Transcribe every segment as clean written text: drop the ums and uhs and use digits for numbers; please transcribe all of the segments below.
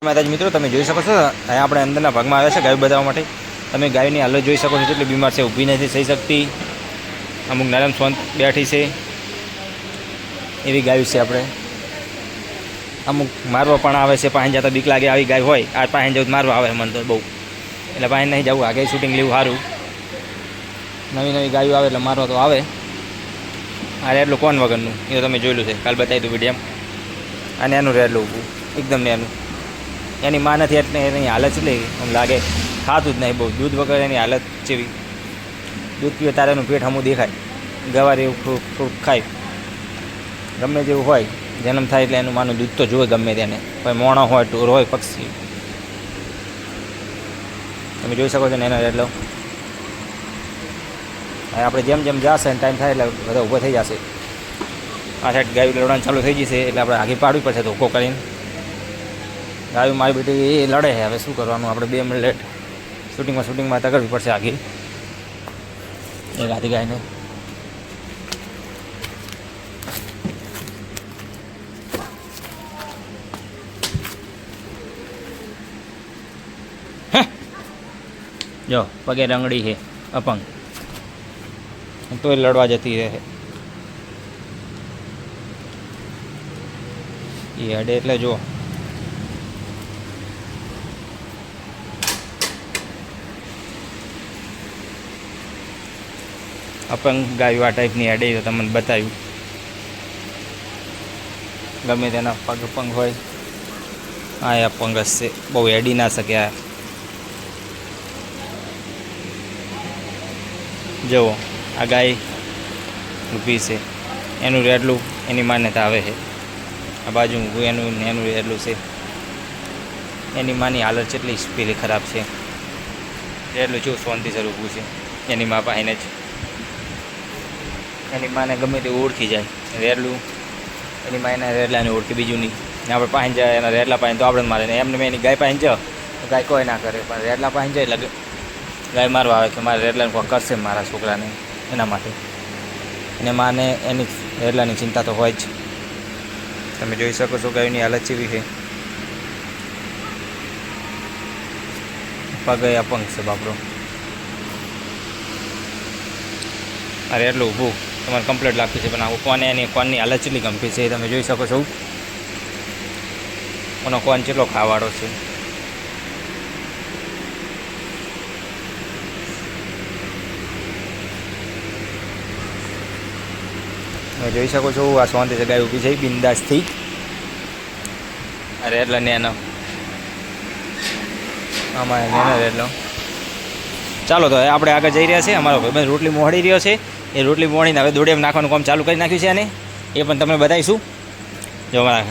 માતાજી મિત્રો, તમે જોઈ શકો છો અહીંયા આપણે અંદરના ભાગમાં આવ્યા છે ગાય બતાવવા માટે. તમે ગાયની હાલત જોઈ શકો છો, કેટલી બીમાર છે, ઊભી નથી થઈ શકતી, અમુક નરમ સ્વંત બેઠી છે, એવી ગાય છે. આપણે અમુક મારવા પણ આવે છે, પાસે જતા બીક લાગે આવી ગાય હોય. આ પાસે જવું મારવા આવે મને તો બહુ, એટલે પાસે નહીં જવું, આગે શૂટિંગ લેવું સારું. નવી નવી ગાયો આવે એટલે મારવા તો આવે. આ રેડલું કોણ વગરનું એ તમે જોયેલું છે, કાલ બતાવી દઉં વિડીયો. અને એનું રેડલું ઊભું એકદમ ને એની માં નથી એટલે એની હાલત એટલી આમ લાગે ખાતું જ નહીં બહુ. દૂધ વગર એની હાલત જેવી, દૂધ પીવે તારે એનું પેટ હમું દેખાય, ગવાર એવું થોડુંક ખાય, ગમે જેવું હોય. જન્મ થાય એટલે એનું માનું દૂધ તો જોવે ગમે તેને, કોઈ મોણો હોય, ઢોર હોય, પક્ષી. તમે જોઈ શકો છો ને એનો રેડલો. હવે આપણે જેમ જેમ જશે ને ટાઈમ થાય એટલે બધા ઊભો થઈ જશે. આ સાઈડ ગાયું લડવાનું ચાલુ થઈ જશે એટલે આપણે આગળ પાડવી પડશે ધોકો કરીને. ગાયું મારી બેટી એ લડે છે, હવે શું કરવાનું, આપણે 2 મિનિટ શૂટિંગમાં તગડવી પડશે આગળ એક હાથી ગાયને. જો પગે રંગડી છે, અપંગ, તોય લડવા જતી રહે. એ હડે એટલે જો અપંગ ગાયું આ ટાઈપની હડે તો તમને બતાવ્યું. ગમે તેના પગ અપંગ હોય, આ અપંગ જ છે, બહુ હેડી ના શકે. આ જુઓ આ ગાય ઊભી છે, એનું રેડલું એની માન્યતા આવે છે. આ બાજુ ઊભું એનું રેડલું છે, એની માની હાલત કેટલી પેલી ખરાબ છે. રેડલું જેવું શાંતિસર ઊભું છે એની મા પાઈને જ. એની માને ગમે તે ઓળખી જાય. રેડલું એની મા એના રેડલાને ઓળખી, બીજું નહીં. આપણે પાણી જાય એના રેડલા પાણી તો આપણે જ મારે ને એમને મેં એની ગાય પાણી જાઓ તો ગાય કોઈ ના કરે, પણ રેડલા પાણી જાય એટલે ગાય મારવા આવે કે મારે રેડલાને કોઈ કરશે મારા છોકરાને, એના માટે. અને માને એની રેડલાની ચિંતા તો હોય જ. તમે જોઈ શકો છો ગાયની હાલત કેવી છે. પગે અપંગ છે બાપરો. આ રેડલું ઊભું તમારે કમ્પ્લીટ લાગતું છે, પણ આવું કોને એની કોનની હાલત કેટલી ગંભીર છે તમે જોઈ શકો છો. એનો કોન કેટલો ખાવાળો છે. જોઈ શકો છો આ શાંતિ છે, ગાય ઊભી છે બિંદાસથી. અરે એટલે નેનો આમાં નેનો રેડલો. ચાલો તો આપણે આગળ જઈ રહ્યા છીએ. અમારો ભાઈ રોટલી મોહડી રહ્યો છે, એ રોટલી મોહડીને હવે દોડે નાખવાનું કામ ચાલુ કરી નાખ્યું છે. અને એ પણ તમને બતાવીશું. જો અમારા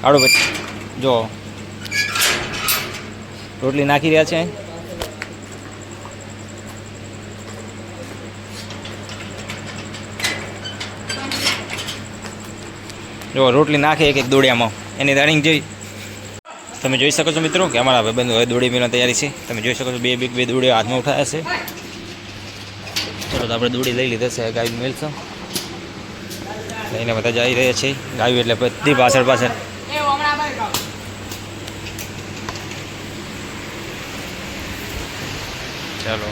આડો પછી જો રોટલી નાખી રહ્યા છે. જો રોટલી નાખે એક દોડિયામાં, એની રનિંગ જોઈ તમે જોઈ શકો છો મિત્રો કે અમારા ભાઈબંધો હવે દોડી મેળવવાની તૈયારી છે. તમે જોઈ શકો છો બે દોડીઓ હાથમાં ઉઠાયા છે. ચલો તો આપણે દોડી લઈ લીધા છે. ગાય મેળશો લઈને બધા જઈ રહ્યા છે. ગાયું એટલે બધી પાછળ ચાલો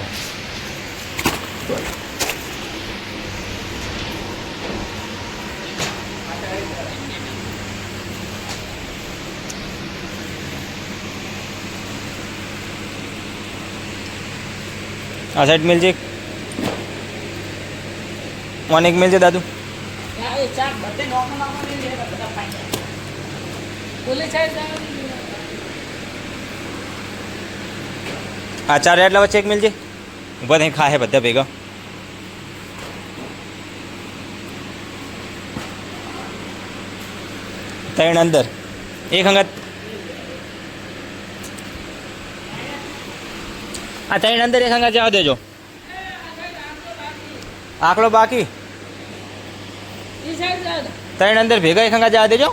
આ સાઈડ મિલજે, એક મિલજે દાદુ. આ 4 રેડલા વચ્ચે એક મિલજે, ઊભા થઈ ખાહે બધા ભેગા. ત્રણ અંદર એક અંગત. આ 3 અંદર એક અંગત જવા દેજો. આકડો બાકી 3 અંદર ભેગા એક અંગત જવા દેજો.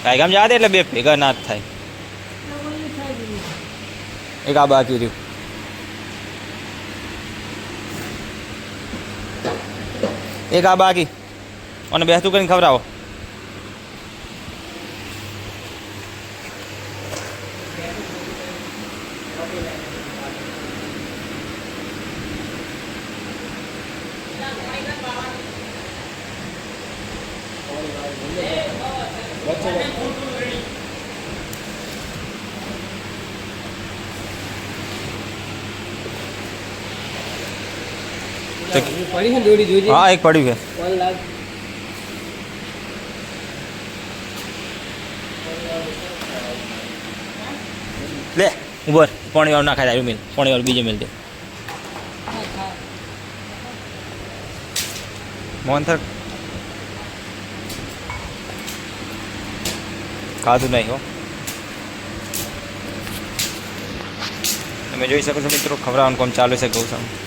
કાંઈ ગામ જવા દે એટલે 2 ભેગા ના થાય. એક આ બાકી રહ્યું. એક આ બાકી અને બેસતું કરીને ખવડાવો. હા એક પડ્યું છે. લે ઉભર પાણી વાળું નાખાય આવ્યું મિલ પાણી વાળું બીજે મિલ દે મોહનથર ખાધું નહીં હો. તમે જોઈ શકો છો મિત્રો ખવડાવવાનું કામ ચાલુ છે ગૌશાળા.